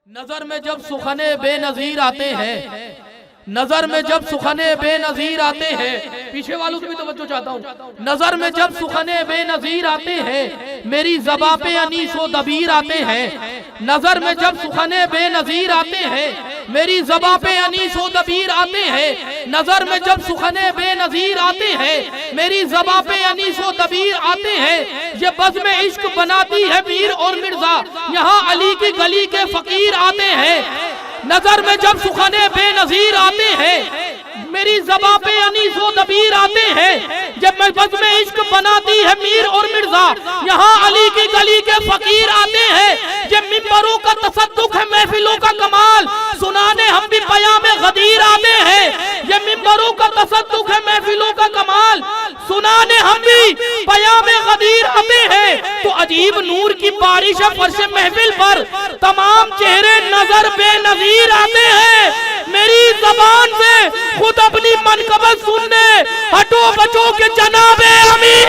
नजर में जब सुखने बेनजीर आते हैं, नजर में जब सुखने बेनजीर आते हैं, पीछे वालों से भी तवज्जो चाहता हूँ। नजर में जब सुखने बेनजीर आते हैं, मेरी ज़बां पे अनीसो दबीर आते हैं। नजर में जब सुखने बेनजीर आते हैं, मेरी ज़बां पे अनीसो दबीर आते हैं। नजर में जब सुखने बेनजीर आते हैं, मेरी ज़बां पे अनीसो दबीर आते हैं। ये बज़्म इश्क बनाती है मीर और मिर्जा, यहाँ अली की गली के फकीर आते हैं। नजर में जब सुखने बेनजीर आते हैं, मेरी ज़बां पे अनीसो दबीर आते हैं। जब मैं बज़्म इश्क बनाती है मीर और मिर्जा, यहाँ अली की गली के फकीर आते हैं। जब मिंबरों का तसद्दुक है महफिलों का कमाल, सुनाने हम भी पयामे गदीर आते हैं। ये मिंबरों का तसद्दुक है महफिलों का कमाल, सुनाने हम भी पयामे गदीर आते हैं। तो अजीब नूर की बारिश है फर्श महफिल पर, तमाम चेहरे नजर बेनजीर आते हैं। मेरी ज़बान से खुद अपनी मनकबत सुनने हटो बचो के जनाबे अमीर।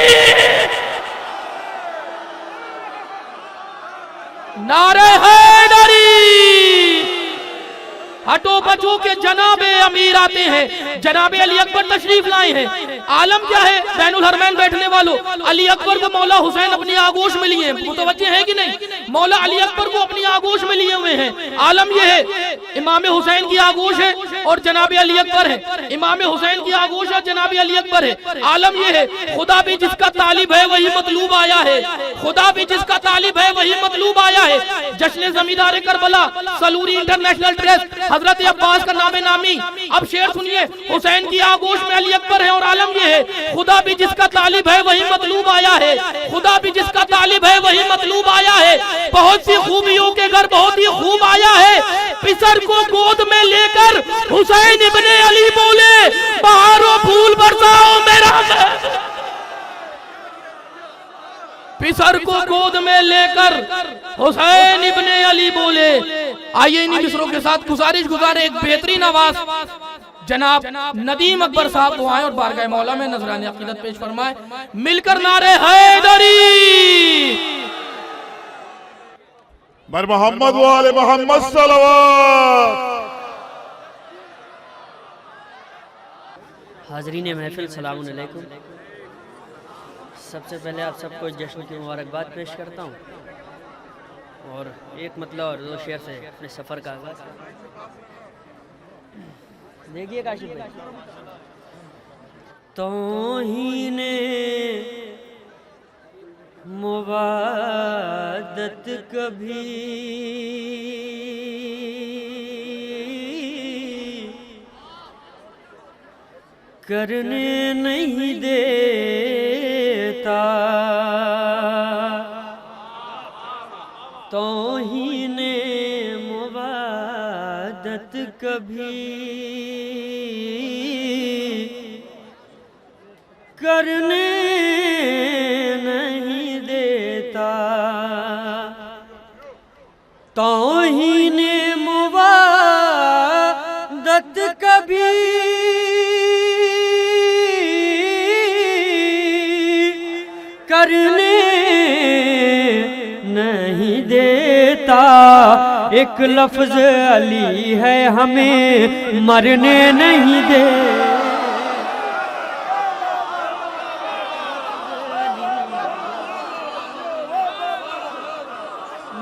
नारे हैदरी, हटो बचो के जनाबे अमीर आते हैं। जनाबे अली अकबर तशरीफ लाए हैं। आलम क्या है बैनुल हरमैन बैठने वालों, अली अकबर को मौला हुसैन अपनी आगोश में लिए, मुतवज्जे है कि नहीं? मौला अली अकबर को अपनी आगोश में लिए हुए हैं। आलम यह है इमाम हुसैन की आगोश है और जनाबे अली अकबर है। इमाम हुसैन की आगोश है, जनाबे अली अकबर है। आलम यह है खुदा भी जिसका तालिब है वही मतलूब आया है। खुदा भी जिसका तालिब है वही मतलूब आया है। जश्न ज़मींदार करबला, सलूरी इंटरनेशनल ट्रस्ट, हजरत अब्बास का नामे नामी। अब शेर सुनिए, हुसैन की आगोश में अली अकबर है और आलम ये है खुदा भी जिसका तालिब है वही मतलूब आया है। खुदा भी जिसका तालिब है वही मतलूब आया है। बहुत सी खूबियों के घर बहुत ही खूब आया है। पिसर को गोद में लेकर हुसैन इब्ने अली बोले, बहारों फूल बरसाओ मेरा। पिसर को गोद में लेकर हुसैन इब्ने अली बोले। आइए इन्हीं मिसरों के साथ गुजारिश गुजारे एक बेहतरीन आवाज जनाब नदीम अकबर साहब को आए और बारगाह मौला में नजरानी अकीदत पेश फरमाए। मिलकर नारे हैदरी। बर मोहम्मद वाले मोहम्मद सल्लल्लाहु। हाज़रीन महफिल सलाम अलैकुम। सबसे पहले आप सबको जश्न की मुबारकबाद पेश करता हूँ और एक मतलब और दो शेर से अपने सफ़र का आगाज़। देखिए काशिफ भाई, तौहीने मुवादत कभी करने नहीं देता, तौहीने मुवादत कभी करने नहीं देता, तौहीने मुवादत कभी करने नहीं देता। एक लफ्ज अली है हमें मरने नहीं दे,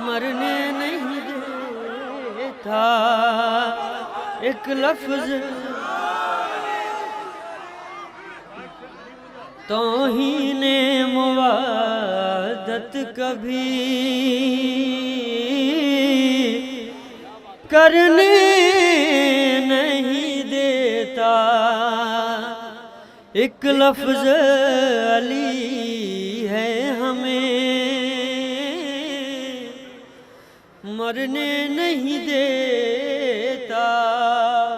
मरने नहीं देता। एक लफ्ज तौहीने मुवादत कभी करने नहीं देता। एक लफ्ज अली है हमें मरने नहीं देता।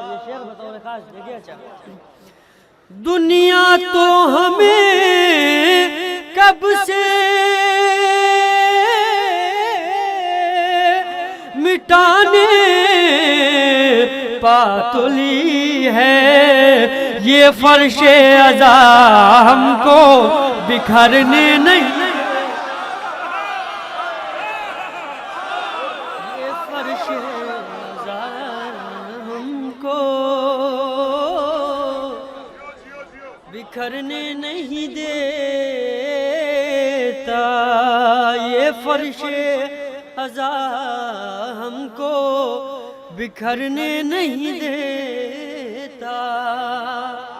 ये शेर बताओ खास देखिए। अच्छा, दुनिया तो हमें कब से मिटाने पातुली है, ये फर्शे अज़ा हमको बिखरने नहीं, ये फर्शे बिखरने नहीं देता ये फर्शे हज़ा हमको बिखरने नहीं देता।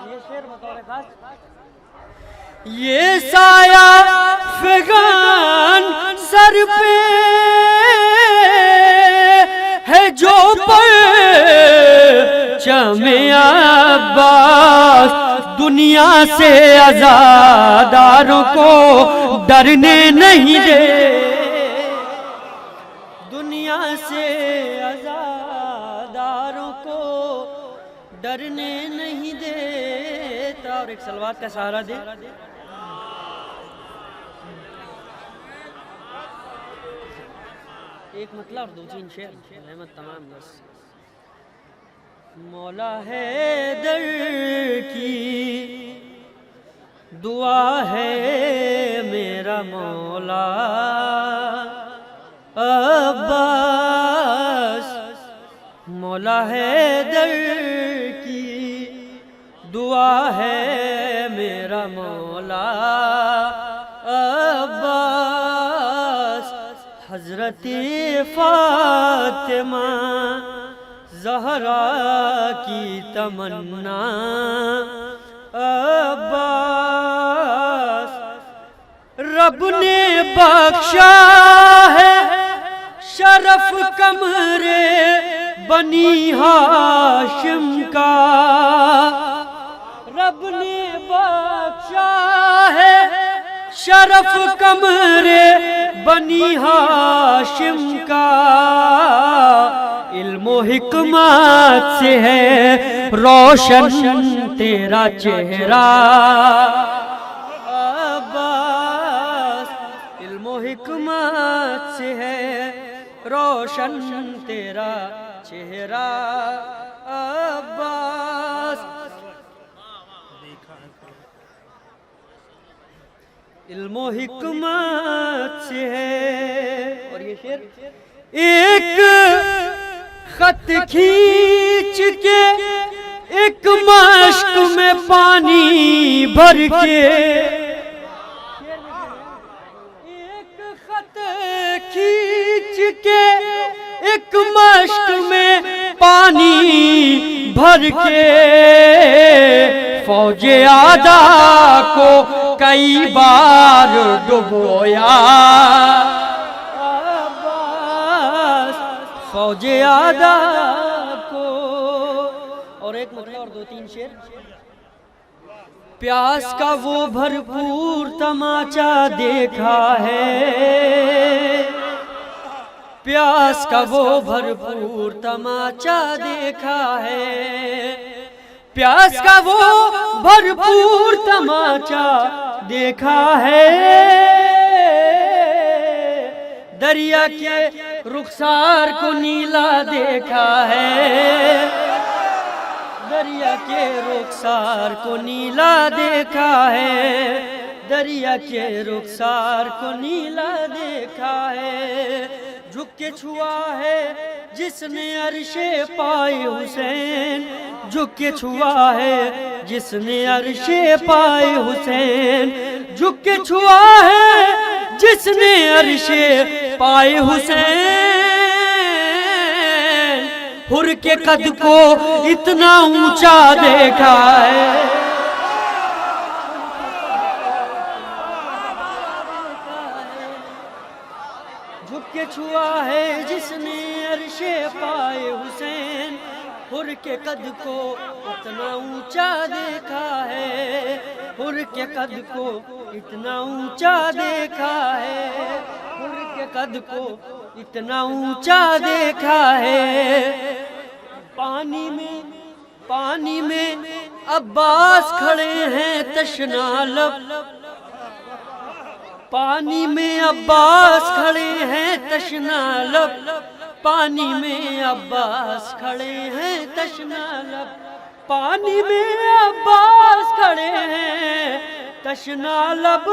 ये शेर बतौर खास, ये साया फिगान सर पे है जो पर चमे अब्बास, दुनिया से आज़ादारों को डरने नहीं दे, दुनिया से आज़ादारों को डरने नहीं देता। और एक सलवात का सहारा दे। एक मतलब और दो तीन शेर रहमत तमाम बस। मौला है दर की दुआ है मेरा मौला अब्बास, मौला है दर की दुआ है मेरा मौला अब्बास। हज़रत फ़ातिमा ज़हरा की तमन्ना अब्बास, रब ने बख्शा है शरफ कमरे बनी हाशिम का, रब ने बख्शा है शरफ कमरे बनी हाशिम का। इल्मो हिकमत से है रोशन तेरा चेहरा अब्बास, इल्मो हिकमत से है रोशन तेरा चेहरा अब्बास। इल्मो हिकमत से है। और ये शेर, एक खत खींच के एक मश्क में पानी भर के, एक खत खींच के एक मश्क में पानी भर के, फौजे आदा को कई बार डुबोया अब्बास, फौजे आदा को। और एक मतलब और दो तीन शेर। प्यास का वो भरपूर तमाचा देखा है, प्यास का वो भरपूर तमाचा देखा है, प्यास का वो भरपूर तमाचा देखा है। दरिया के रुखसार को नीला देखा है, दरिया के रुखसार को नीला देखा है, दरिया के रुखसार को नीला देखा है। झुक के छुआ है जिसने अर्शे पाए हुसैन, झुक के छुआ है जिसने अर्शे पाए हुसैन, झुक के छुआ है जिसने अर्शे पाए हुसैन। हुर के कद को इतना ऊंचा देखा है, झुक के छुआ है जिसने अर्शे पाए हुसैन। हुर के कद को इतना ऊंचा देखा है, हुर के कद को इतना ऊंचा देखा है, हुर के कद को इतना ऊंचा देखा है। पानी में अब्बास खड़े हैं तशना लब, पानी में अब्बास खड़े हैं तशना लब, पानी में अब्बास खड़े हैं तशना लब, पानी में अब्बास खड़े हैं तशना लब।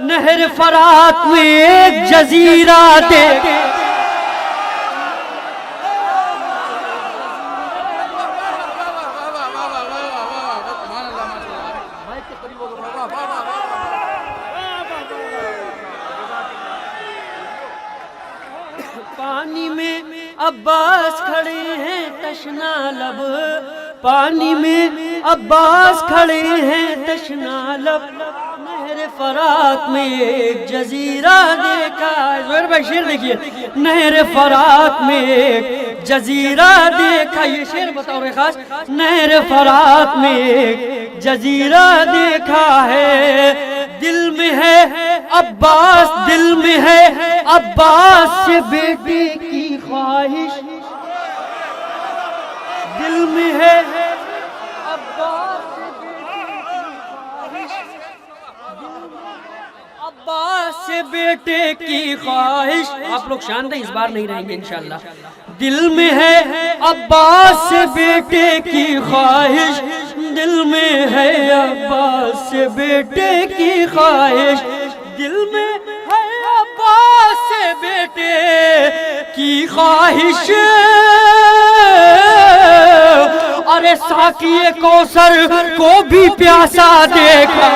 नहर फरात में एक जजीरा दे, पानी में अब्बास खड़े हैं तशना लब, पानी में अब्बास खड़े हैं तशना लब, नहर फरात में एक जजीरा देखा। ज़ोहैर भाई शेर देखिए, नहर फरात में एक जजीरा देखा। ये शेर बताओ रे खास, नहर फरात में एक जजीरा देखा है। दिल में है अब्बास, दिल में है अब्बास से बेटे की ख्वाहिश, दिल में है अब्बास से बेटे की ख्वाहिश, अब्बास से बेटे की ख्वाहिश। आप लोग शांत हैं, इस बार नहीं रहेंगे इंशाल्लाह। दिल में है अब्बास से बेटे की ख्वाहिश, दिल में है अब्बास से बेटे की ख्वाहिश, दिल में है अब्बास से बेटे की ख्वाहिश। अरे साकिए कौसर को भी प्यासा देखा,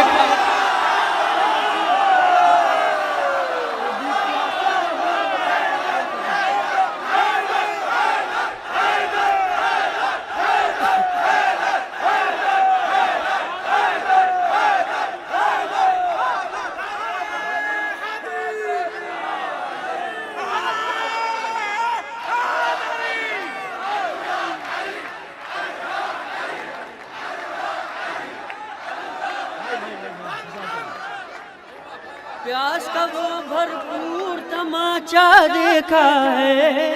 प्यास का वो भरपूर तमाचा देखा है,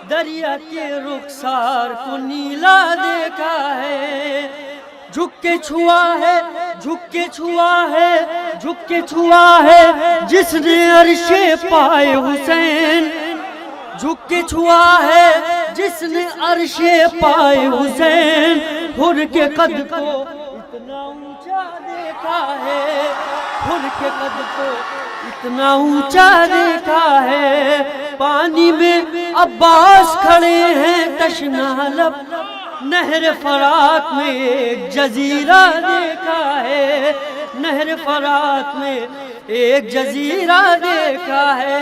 दरिया के रुखसार को नीला देखा है। झुक के छुआ है, झुक के छुआ है, झुक के छुआ है जिसने अर्शे पाए हुसैन, झुक के छुआ है जिसने अर्शे पाए हुसैन। हुर के कद को इतना ऊंचा देखा है, हुर के कद को इतना ऊंचा देखा है। पानी में अब्बास खड़े हैं तशना लब, नहर फरात में एक जजीरा देखा है, नहर फरात में एक जजीरा देखा है।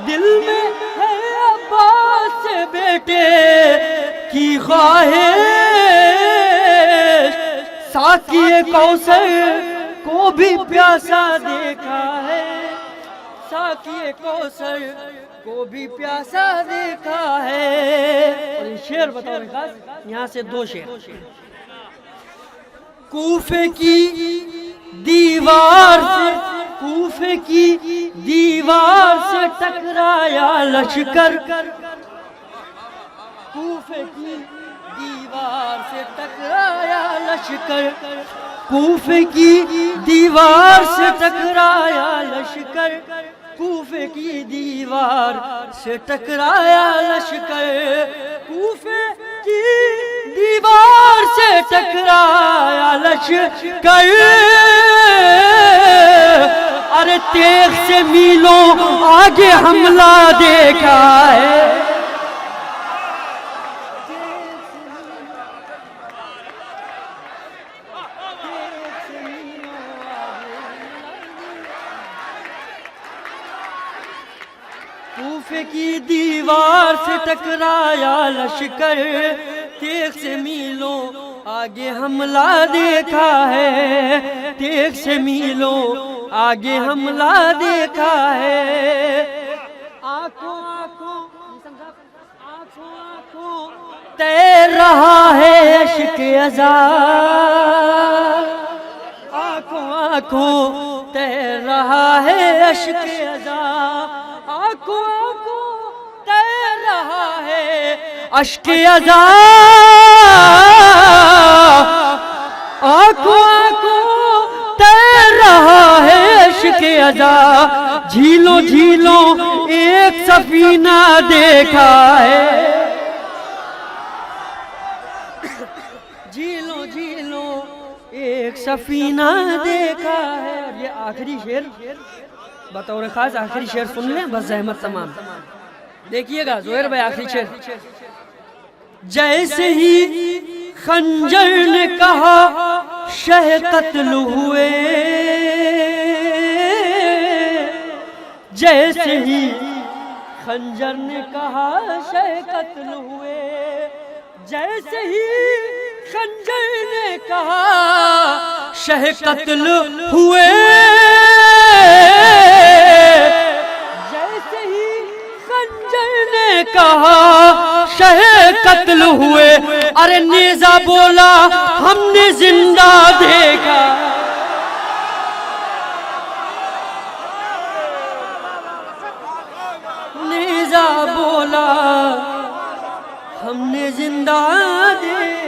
दिल में है अब्बास से बेटे की ख्वाहिश, साकिए कौसर को भी प्यासा देखा है, साकिए कौसर को भी प्यासा देखा है। और ये शेर बताओ खास, यहाँ से दो शेर। कूफे की दीवार से, कूफे की दीवार से टकराया लश्कर, कूफे की दीवार से टकराया लश्कर, कूफे की दीवार से टकराया लश्कर, कूफे की दीवार से टकराया लश्कर, कूफे की दीवार से टकराया लश्कर। अरे तेग से मीलों आगे हमला देखा है, कूफे की दीवार से टकराया लश्कर, तेग से मीलों आगे हमला देखा है, तेग से मीलों आगे हमला देखा है। आंखों आंखों आंखों आंखों तैर रहा है इश्क अज़ा, आंखों आंखों तैर रहा है इश्क अज़ा, आंखों आंखों तैर रहा है इश्क अज़ा, आंखों आंखों तैर रहा है इश्क अज़ा। झीलों झीलों एक सफीना देखा है, झीलों झीलों एक सफीना देखा है। और ये आखिरी शेर बतौर खास, आखिरी शेर सुन लें बस, जहमत तमाम देखिएगा। ज़ोहैर भाई आखिरी शेर। जैसे ही खंजर ने कहा शह कत्ल हुए, जैसे ही खंजर ने कहा शह कत्ल हुए, जैसे ही खंजर ने कहा शह कत्ल हुए, जैसे ही खंजर ने कहा शह कत्ल हुए, अरे नेजा बोला हमने जिंदा देखा, नेजा बोला हमने जिंदा देखा।